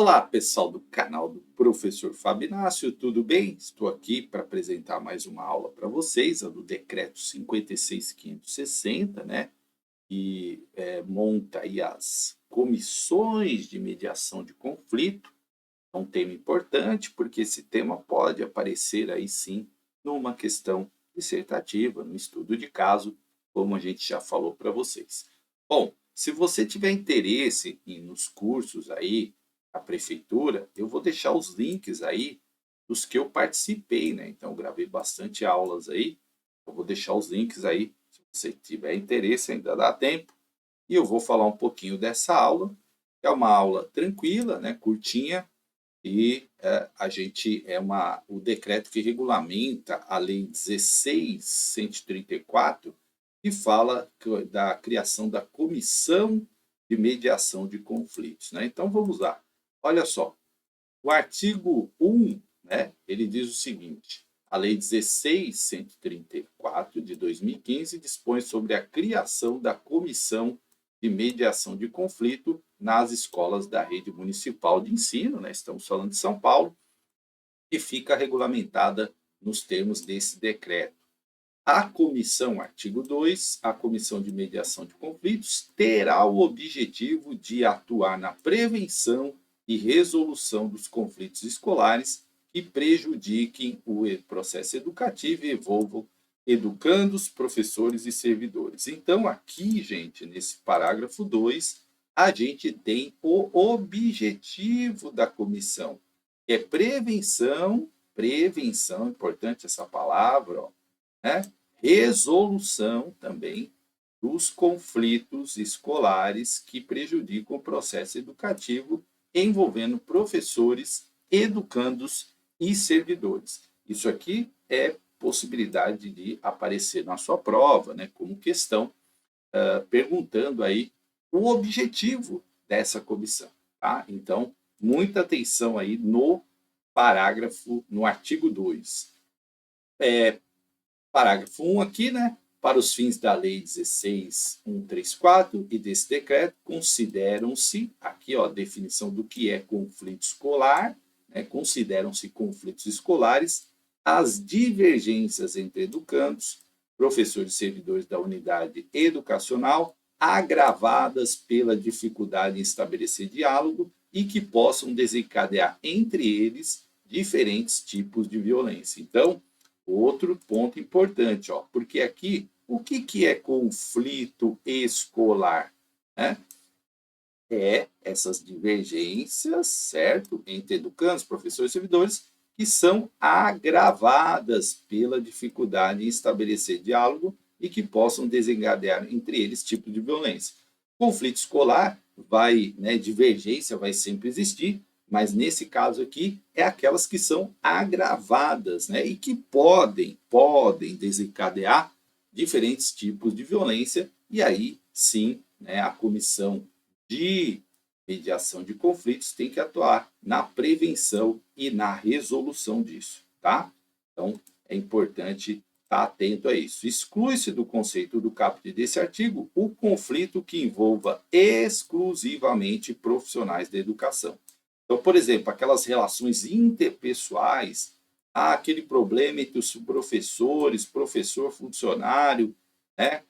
Olá, pessoal do canal do Professor Fabinácio, tudo bem? Estou aqui para apresentar mais uma aula para vocês, a do Decreto 56.560, né? Que monta aí as comissões de mediação de conflito. É um tema importante, porque esse tema pode aparecer aí sim numa questão dissertativa, no estudo de caso, como a gente já falou para vocês. Bom, se você tiver interesse nos cursos aí da prefeitura, eu vou deixar os links aí dos que eu participei, né? Então, eu gravei bastante aulas aí. Eu vou deixar os links aí, se você tiver interesse, ainda dá tempo. E eu vou falar um pouquinho dessa aula, que é uma aula tranquila, né? Curtinha, e o decreto que regulamenta a Lei 16.134, que fala da criação da Comissão de Mediação de Conflitos, né? Então vamos lá. Olha só, o artigo 1, né, ele diz o seguinte: a Lei 16.134 de 2015 dispõe sobre a criação da Comissão de Mediação de Conflito nas escolas da rede municipal de ensino, né? Estamos falando de São Paulo, e fica regulamentada nos termos desse decreto. A comissão, artigo 2, a Comissão de Mediação de Conflitos terá o objetivo de atuar na prevenção e resolução dos conflitos escolares que prejudiquem o processo educativo e envolvam educandos, professores e servidores. Então, aqui, gente, nesse parágrafo 2, a gente tem o objetivo da comissão, que é prevenção, importante essa palavra, ó, né? Resolução também dos conflitos escolares que prejudicam o processo educativo envolvendo professores, educandos e servidores. Isso aqui é possibilidade de aparecer na sua prova, né, como questão, perguntando aí o objetivo dessa comissão, tá? Então, muita atenção aí no artigo 2. Parágrafo 1 aqui, né? Para os fins da Lei 16.134 e desse decreto, consideram-se, aqui, ó, a definição do que é conflito escolar, né? Consideram-se conflitos escolares as divergências entre educandos, professores e servidores da unidade educacional, agravadas pela dificuldade em estabelecer diálogo e que possam desencadear entre eles diferentes tipos de violência. Então, outro ponto importante, ó, porque aqui, o que é conflito escolar? Né? É essas divergências, certo? Entre educandos, professores e servidores, que são agravadas pela dificuldade em estabelecer diálogo e que possam desencadear entre eles tipos de violência. Conflito escolar divergência vai sempre existir, mas nesse caso aqui é aquelas que são agravadas, né, e que podem desencadear diferentes tipos de violência, e aí sim, né, a comissão de mediação de conflitos tem que atuar na prevenção e na resolução disso, tá? Então, é importante estar atento a isso. Exclui-se do conceito do caput desse artigo o conflito que envolva exclusivamente profissionais da educação. Então, por exemplo, aquelas relações interpessoais, aquele problema entre os professores, professor, funcionário, né?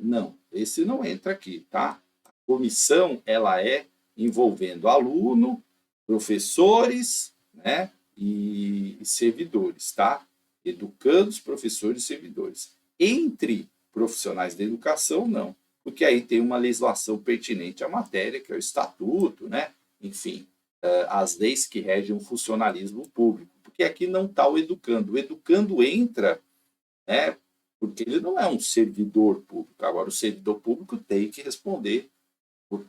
Não, esse não entra aqui, tá? A comissão, ela é envolvendo aluno, professores, né? E servidores, tá? Educandos, professores e servidores. Entre profissionais da educação, não, porque aí tem uma legislação pertinente à matéria, que é o estatuto, né? Enfim, as leis que regem o funcionalismo público, porque aqui não está o educando. O educando entra, né, porque ele não é um servidor público. Agora, o servidor público tem que responder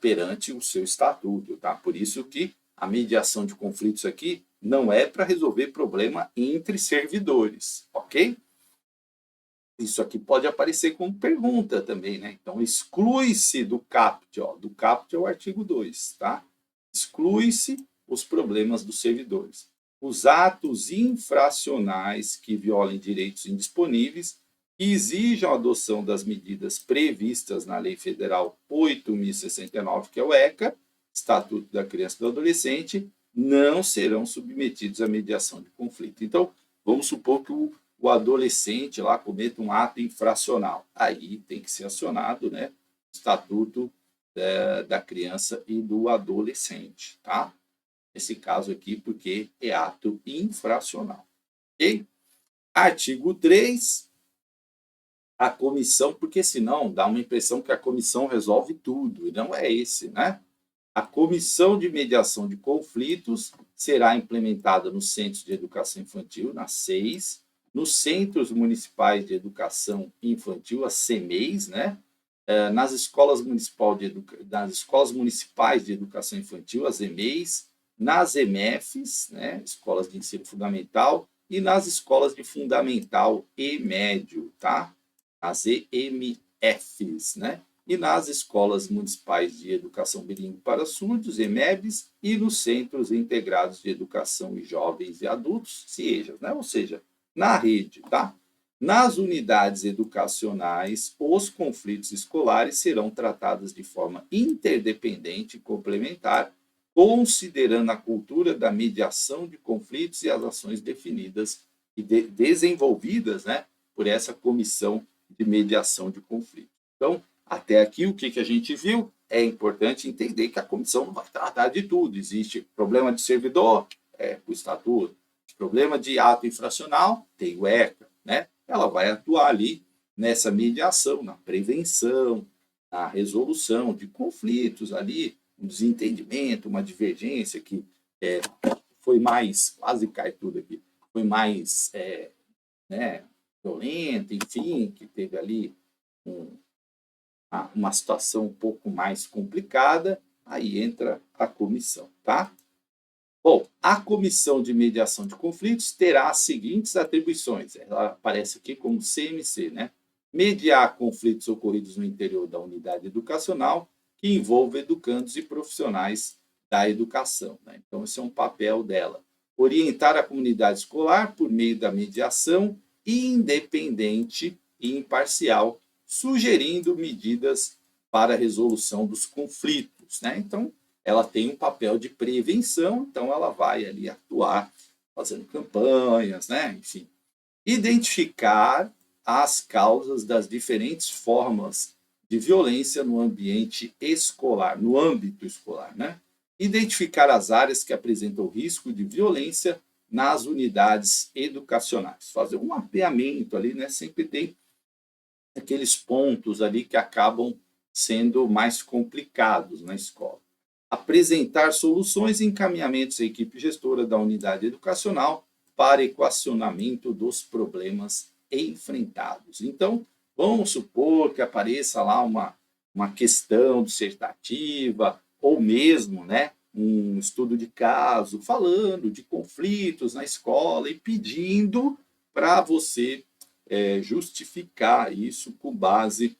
perante o seu estatuto, tá? Por isso que a mediação de conflitos aqui não é para resolver problema entre servidores, ok? Isso aqui pode aparecer como pergunta também, né? Então, exclui-se do caput, ó, do caput é o artigo 2, tá? Exclui-se os problemas dos servidores. Os atos infracionais que violem direitos indisponíveis, que exijam a adoção das medidas previstas na Lei Federal 8.069, que é o ECA, Estatuto da Criança e do Adolescente, não serão submetidos à mediação de conflito. Então, vamos supor que o adolescente lá cometa um ato infracional. Aí tem que ser acionado, né, o Estatuto da Criança e do Adolescente, tá? Nesse caso aqui, porque é ato infracional. Ok? Artigo 3, a comissão, porque senão dá uma impressão que a comissão resolve tudo, e não é esse, né? A comissão de mediação de conflitos será implementada nos centros de educação infantil, na SEIs, nos centros municipais de educação infantil, as CEMEIs, né? Nas escolas municipais de educação infantil, as EMEIs, nas EMEFs, né? Escolas de ensino fundamental, e nas escolas de fundamental e médio, tá? As EMFs, né? E nas escolas municipais de educação bilíngue para surdos, EMEBs, e nos centros integrados de educação e jovens e adultos, CIEJAs, né? Ou seja, na rede, tá? Nas unidades educacionais, os conflitos escolares serão tratados de forma interdependente e complementar, considerando a cultura da mediação de conflitos e as ações definidas e desenvolvidas, né, por essa comissão de mediação de conflitos. Então, até aqui, o que a gente viu? É importante entender que a comissão não vai tratar de tudo. Existe problema de servidor, o estatuto. Problema de ato infracional, tem o ECA, né? Ela vai atuar ali nessa mediação, na prevenção, na resolução de conflitos ali, um desentendimento, uma divergência que foi mais, quase cai tudo aqui, foi mais né, violenta, enfim, que teve ali uma situação um pouco mais complicada, aí entra a comissão, tá? Bom, a comissão de mediação de conflitos terá as seguintes atribuições. Ela aparece aqui como CMC, né? Mediar conflitos ocorridos no interior da unidade educacional que envolva educandos e profissionais da educação, né? Então, esse é um papel dela. Orientar a comunidade escolar por meio da mediação independente e imparcial, sugerindo medidas para a resolução dos conflitos, né? Então, ela tem um papel de prevenção, então ela vai ali atuar fazendo campanhas, né? Enfim, identificar as causas das diferentes formas de violência no ambiente escolar, no âmbito escolar, né? Identificar as áreas que apresentam risco de violência nas unidades educacionais, fazer um mapeamento ali, né? Sempre tem aqueles pontos ali que acabam sendo mais complicados na escola. Apresentar soluções e encaminhamentos à equipe gestora da unidade educacional para equacionamento dos problemas enfrentados. Então, vamos supor que apareça lá uma questão dissertativa ou mesmo, né, um estudo de caso falando de conflitos na escola e pedindo para você justificar isso com base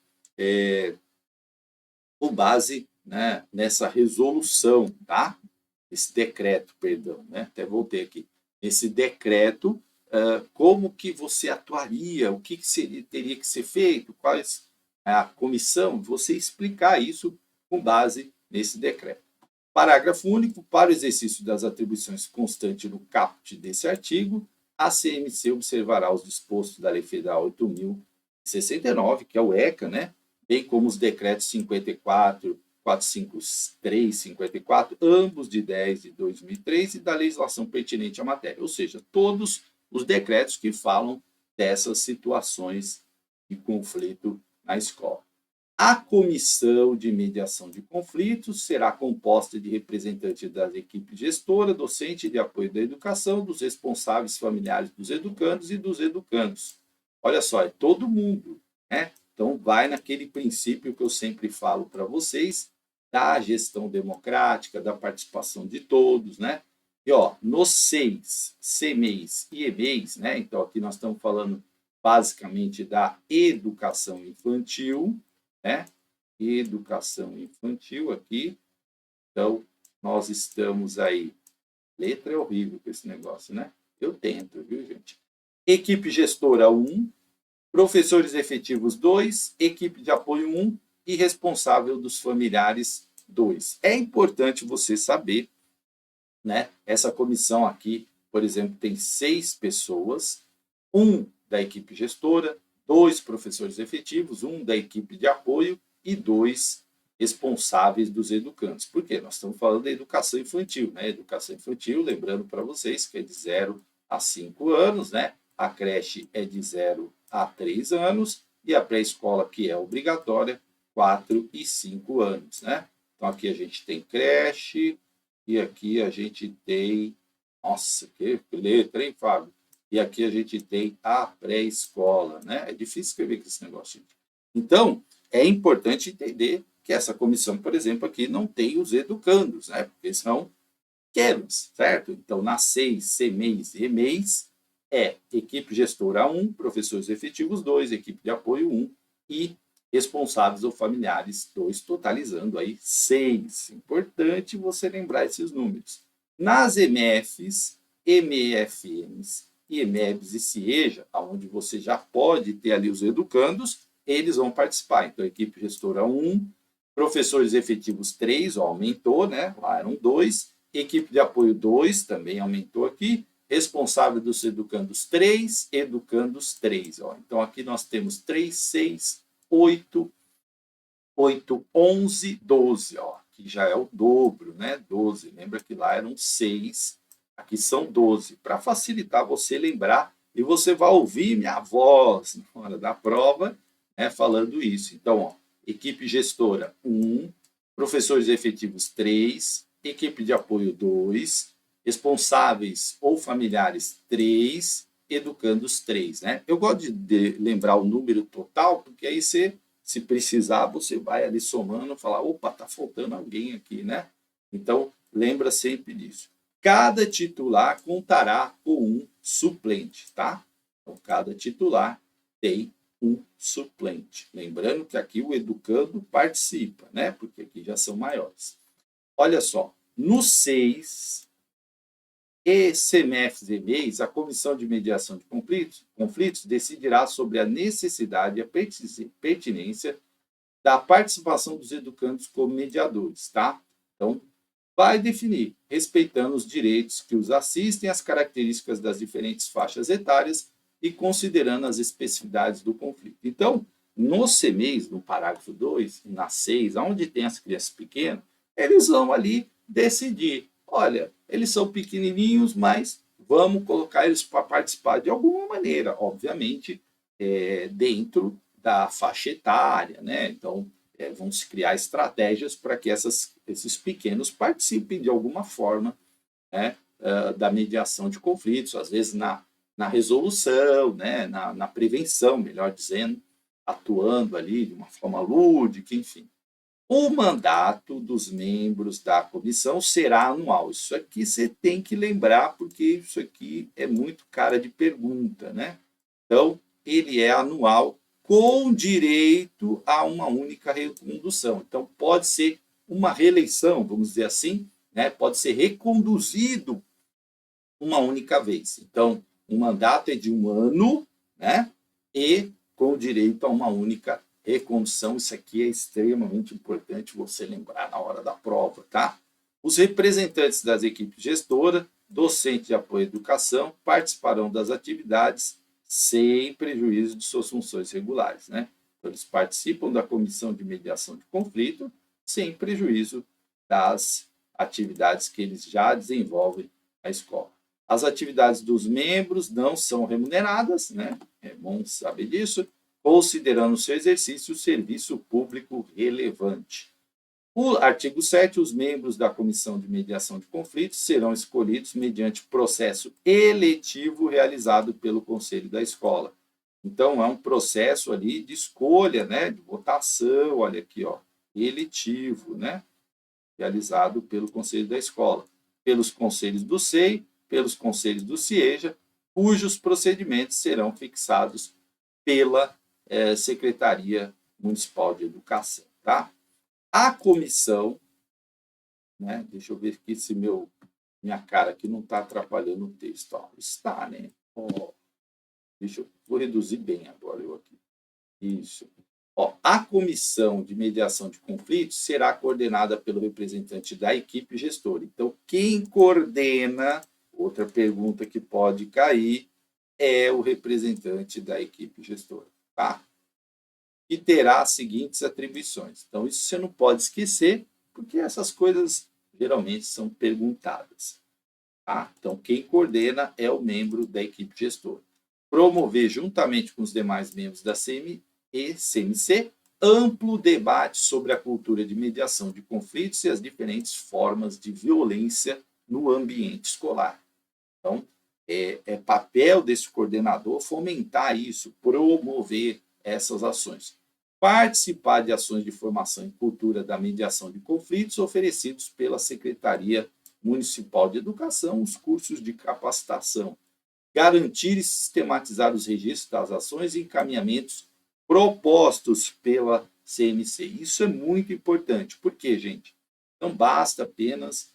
né, nessa resolução, tá? Esse decreto, perdão, né? Até voltei aqui. Esse decreto, como que você atuaria, o que teria que ser feito, quais a comissão, você explicar isso com base nesse decreto. Parágrafo único, para o exercício das atribuições constantes no caput desse artigo, a CMC observará os dispostos da Lei Federal 8.069, que é o ECA, né? Bem como os decretos 54, 453, 54, ambos de 10 de 2003 e da legislação pertinente à matéria, ou seja, todos os decretos que falam dessas situações de conflito na escola. A comissão de mediação de conflitos será composta de representantes da equipe gestora, docente de apoio da educação, dos responsáveis familiares dos educandos e dos educandos. Olha só, é todo mundo, né? Então, vai naquele princípio que eu sempre falo para vocês, da gestão democrática, da participação de todos, né? E, ó, nos SEIs, CMEIs e EMEIs, né? Então, aqui nós estamos falando basicamente da educação infantil, né? Educação infantil aqui. Então, nós estamos aí. Letra é horrível com esse negócio, né? Eu tento, viu, gente? Equipe gestora 1, professores efetivos 2, equipe de apoio 1 e responsável dos familiares 2. É importante você saber, né? Essa comissão aqui, por exemplo, tem 6 pessoas, um da equipe gestora, 2 professores efetivos, um da equipe de apoio e 2 responsáveis dos educandos. Por quê? Nós estamos falando da educação infantil, né? Educação infantil, lembrando para vocês que é de 0 a 5 anos, né? A creche é de 0 a 3 anos e a pré-escola, que é obrigatória, 4 e 5 anos, né? Então, aqui a gente tem creche e aqui a gente tem... Nossa, que letra, hein, Fábio? E aqui a gente tem a pré-escola, né? É difícil escrever com esse negócio, gente. Então, é importante entender que essa comissão, por exemplo, aqui não tem os educandos, né? Porque são pequenos, certo? Então, na 6, CMEIs e EMEIs, é equipe gestora 1, professores efetivos 2, equipe de apoio 1 e responsáveis ou familiares 2, totalizando aí 6. Importante você lembrar esses números. Nas EMEFs, EMEFMs, EMEBs e CIEJA, onde você já pode ter ali os educandos, eles vão participar. Então, equipe gestora 1, professores efetivos 3, ó, aumentou, né? Lá eram 2, equipe de apoio 2, também aumentou aqui, responsável dos educandos 3, educandos 3. Ó. Então, aqui nós temos 3, 6, 8, 11, 12. Ó. Aqui já é o dobro, né? 12. Lembra que lá eram 6, aqui são 12. Para facilitar você lembrar, e você vai ouvir minha voz na hora da prova, né, falando isso. Então, ó, equipe gestora 1, professores efetivos 3, equipe de apoio 2, responsáveis ou familiares 3, educandos 3. Né? Eu gosto de lembrar o número total, porque aí você, se precisar, você vai ali somando, falar, opa, tá faltando alguém aqui, né? Então, lembra sempre disso. Cada titular contará com um suplente, tá? Então, cada titular tem um suplente. Lembrando que aqui o educando participa, né? Porque aqui já são maiores. Olha só, no 6, CMEFs e MEIs, a Comissão de Mediação de Conflitos decidirá sobre a necessidade e a pertinência da participação dos educandos como mediadores, tá? Então, vai definir, respeitando os direitos que os assistem, as características das diferentes faixas etárias e considerando as especificidades do conflito. Então, no CMEIs, no parágrafo 2, na 6, onde tem as crianças pequenas, eles vão ali decidir, olha, eles são pequenininhos, mas vamos colocar eles para participar de alguma maneira, obviamente, dentro da faixa etária, né? Então, vão se criar estratégias para que esses pequenos participem de alguma forma, né, da mediação de conflitos, às vezes na resolução, né, na prevenção, melhor dizendo, atuando ali de uma forma lúdica, enfim. O mandato dos membros da comissão será anual. Isso aqui você tem que lembrar, porque isso aqui é muito cara de pergunta, né? Então, ele é anual, com direito a uma única recondução. Então, pode ser uma reeleição, vamos dizer assim, né? Pode ser reconduzido uma única vez. Então, o mandato é de 1 ano, né? E com direito a uma única recondução. Isso aqui é extremamente importante você lembrar na hora da prova, tá? Os representantes das equipes gestoras, docentes de apoio à educação, participarão das atividades sem prejuízo de suas funções regulares, né? Então, eles participam da comissão de mediação de conflito sem prejuízo das atividades que eles já desenvolvem na escola. As atividades dos membros não são remuneradas, né? É bom saber disso, considerando o seu exercício serviço público relevante. O artigo 7, os membros da Comissão de Mediação de Conflitos serão escolhidos mediante processo eletivo realizado pelo Conselho da Escola. Então, é um processo ali de escolha, né, de votação, olha aqui, ó, eletivo, né, realizado pelo Conselho da Escola, pelos conselhos do SEI, pelos conselhos do CIEJA, cujos procedimentos serão fixados pela Secretaria Municipal de Educação, tá? A comissão, né? Deixa eu ver aqui se minha cara aqui não está atrapalhando o texto. Ó, está, né? Ó, vou reduzir bem agora eu aqui. Isso. Ó, a comissão de mediação de conflitos será coordenada pelo representante da equipe gestora. Então, quem coordena, outra pergunta que pode cair, é o representante da equipe gestora, tá? E terá as seguintes atribuições. Então, isso você não pode esquecer, porque essas coisas geralmente são perguntadas. Tá? Então, quem coordena é o membro da equipe gestora. Promover, juntamente com os demais membros da CMC, amplo debate sobre a cultura de mediação de conflitos e as diferentes formas de violência no ambiente escolar. Então, é papel desse coordenador fomentar isso, promover essas ações. Participar de ações de formação em cultura da mediação de conflitos oferecidos pela Secretaria Municipal de Educação, os cursos de capacitação. Garantir e sistematizar os registros das ações e encaminhamentos propostos pela CMC. Isso é muito importante. Por quê, gente? Não basta apenas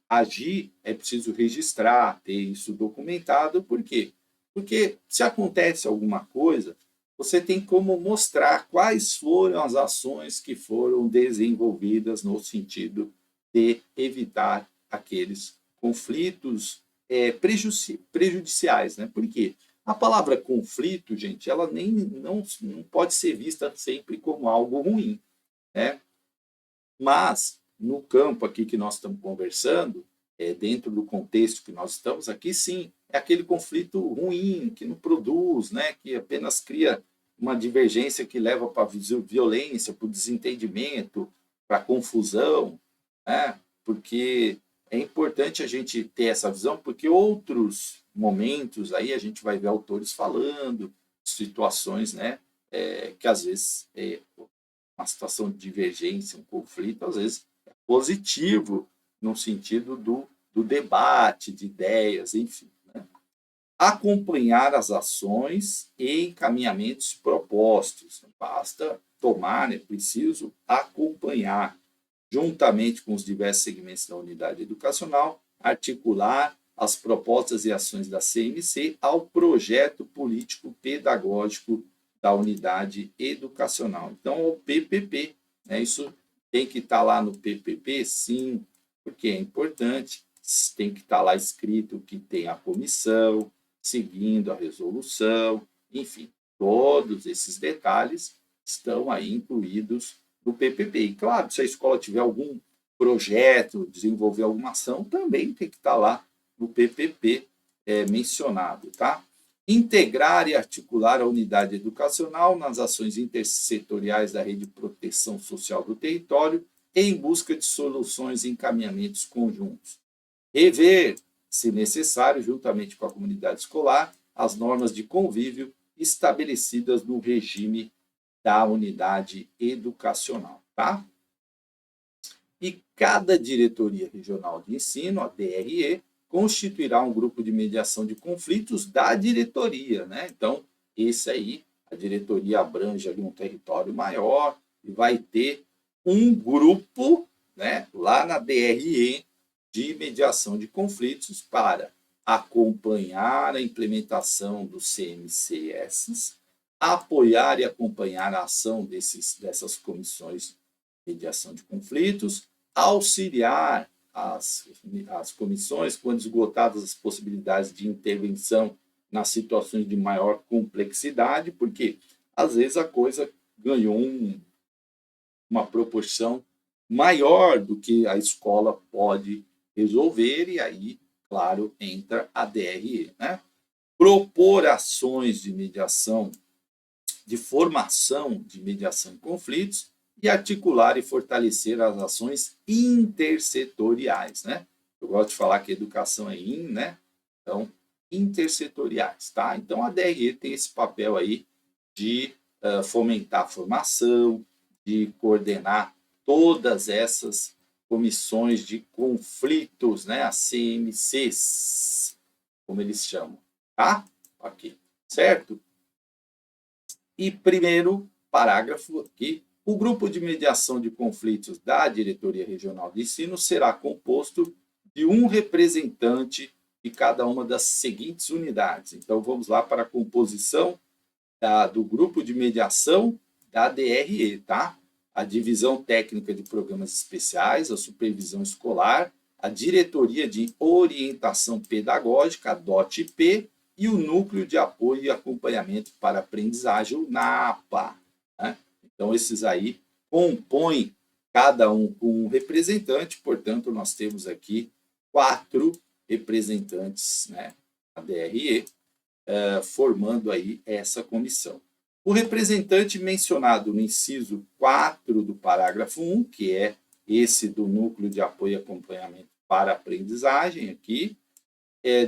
agir, é preciso registrar, ter isso documentado. Por quê? Porque se acontece alguma coisa, você tem como mostrar quais foram as ações que foram desenvolvidas no sentido de evitar aqueles conflitos prejudiciais, né? Por quê? A palavra conflito, gente, ela não pode ser vista sempre como algo ruim, né? Mas, no campo aqui que nós estamos conversando, dentro do contexto que nós estamos aqui, sim, é aquele conflito ruim, que não produz, né? Que apenas cria uma divergência que leva para a violência, para o desentendimento, para a confusão, né? Porque é importante a gente ter essa visão, porque outros momentos aí a gente vai ver autores falando, situações, né? Que às vezes uma situação de divergência, um conflito, às vezes é positivo no sentido do debate, de ideias, enfim. Né? Acompanhar as ações e encaminhamentos propostos. Não basta tomar, é preciso acompanhar, juntamente com os diversos segmentos da unidade educacional, articular as propostas e ações da CMC ao projeto político-pedagógico da unidade educacional. Então, o PPP, né? Isso tem que estar lá no PPP, sim, porque é importante, tem que estar lá escrito que tem a comissão, seguindo a resolução, enfim, todos esses detalhes estão aí incluídos no PPP. E, claro, se a escola tiver algum projeto, desenvolver alguma ação, também tem que estar lá no PPP mencionado, tá? Integrar e articular a unidade educacional nas ações intersetoriais da rede de proteção social do território em busca de soluções e encaminhamentos conjuntos. Rever, se necessário, juntamente com a comunidade escolar, as normas de convívio estabelecidas no regime da unidade educacional, tá? E cada diretoria regional de ensino, a DRE, constituirá um grupo de mediação de conflitos da diretoria, né? Então, esse aí, a diretoria abrange ali um território maior e vai ter um grupo, né, lá na DRE de mediação de conflitos para acompanhar a implementação dos CMCS, apoiar e acompanhar a ação dessas comissões de mediação de conflitos, auxiliar as comissões quando esgotadas as possibilidades de intervenção nas situações de maior complexidade, porque às vezes a coisa ganhou uma proporção maior do que a escola pode resolver, e aí, claro, entra a DRE. Né? Propor ações de mediação, de formação de mediação em conflitos, e articular e fortalecer as ações intersetoriais, né? Eu gosto de falar que educação é né? Então, intersetoriais, tá? Então, a DRE tem esse papel aí de fomentar a formação, de coordenar todas essas comissões de conflitos, né? As CMCs, como eles chamam, tá? Ok, certo? E primeiro parágrafo aqui, o grupo de mediação de conflitos da Diretoria Regional de Ensino será composto de um representante de cada uma das seguintes unidades. Então, vamos lá para a composição do grupo de mediação da DRE, tá? A Divisão Técnica de Programas Especiais, a Supervisão Escolar, a Diretoria de Orientação Pedagógica, a DOT-P, e o Núcleo de Apoio e Acompanhamento para Aprendizagem, o NAPA. Né? Então, esses aí compõem cada um com um representante, portanto, nós temos aqui 4 representantes, né, da DRE, formando aí essa comissão. O representante mencionado no inciso 4 do parágrafo 1, que é esse do Núcleo de Apoio e Acompanhamento para Aprendizagem, aqui,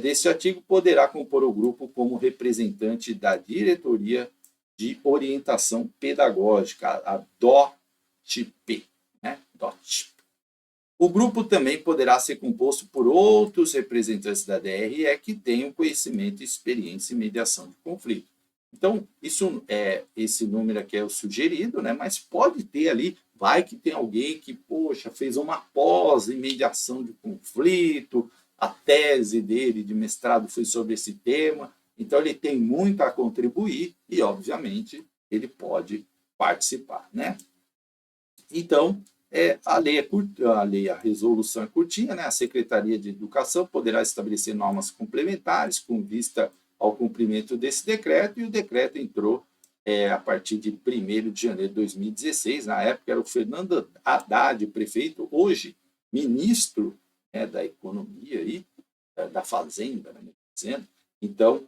desse artigo, poderá compor o grupo como representante da Diretoria de Orientação Pedagógica, a DOT-P. Né? DOT. O grupo também poderá ser composto por outros representantes da DRE que tenham conhecimento, experiência e mediação de conflito. Então, esse número aqui é o sugerido, né? Mas pode ter ali, vai que tem alguém que, poxa, fez uma pós em mediação de conflito, a tese dele de mestrado foi sobre esse tema, então ele tem muito a contribuir e, obviamente, ele pode participar, né? Então, a resolução é curtinha, né? A Secretaria de Educação poderá estabelecer normas complementares com vista ao cumprimento desse decreto, e o decreto entrou a partir de 1º de janeiro de 2016, na época era o Fernando Haddad, prefeito, hoje ministro, né, da Economia e da Fazenda, né, dizendo. Então,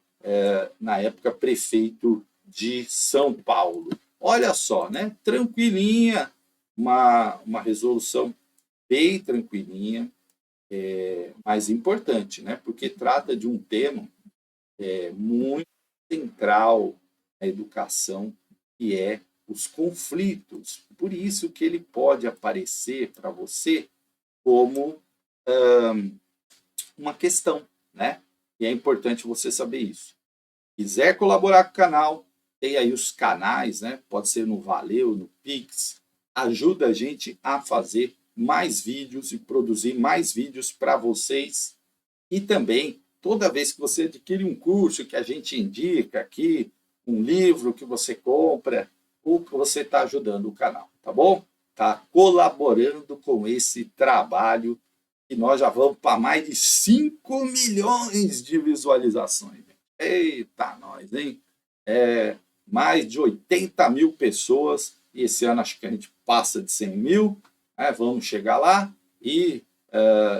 na época, prefeito de São Paulo. Olha só, né? Tranquilinha, uma resolução bem tranquilinha, mas importante, né? Porque trata de um tema muito central na educação, que é os conflitos. Por isso que ele pode aparecer para você como uma questão, né? E é importante você saber isso. Quiser colaborar com o canal, tem aí os canais, né? Pode ser no Valeu, no Pix. Ajuda a gente a fazer mais vídeos e produzir mais vídeos para vocês. E também, toda vez que você adquire um curso que a gente indica aqui, um livro que você compra, ou que você está ajudando o canal, tá bom? Está colaborando com esse trabalho e nós já vamos para mais de 5 milhões de visualizações. Eita, nós, hein? Mais de 80 mil pessoas, e esse ano acho que a gente passa de 100 mil, né? Vamos chegar lá, e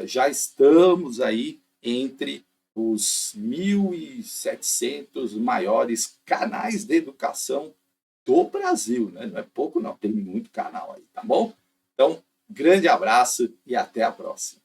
já estamos aí entre os 1.700 maiores canais de educação do Brasil, né? Não é pouco não, tem muito canal aí, tá bom? Então, grande abraço e até a próxima.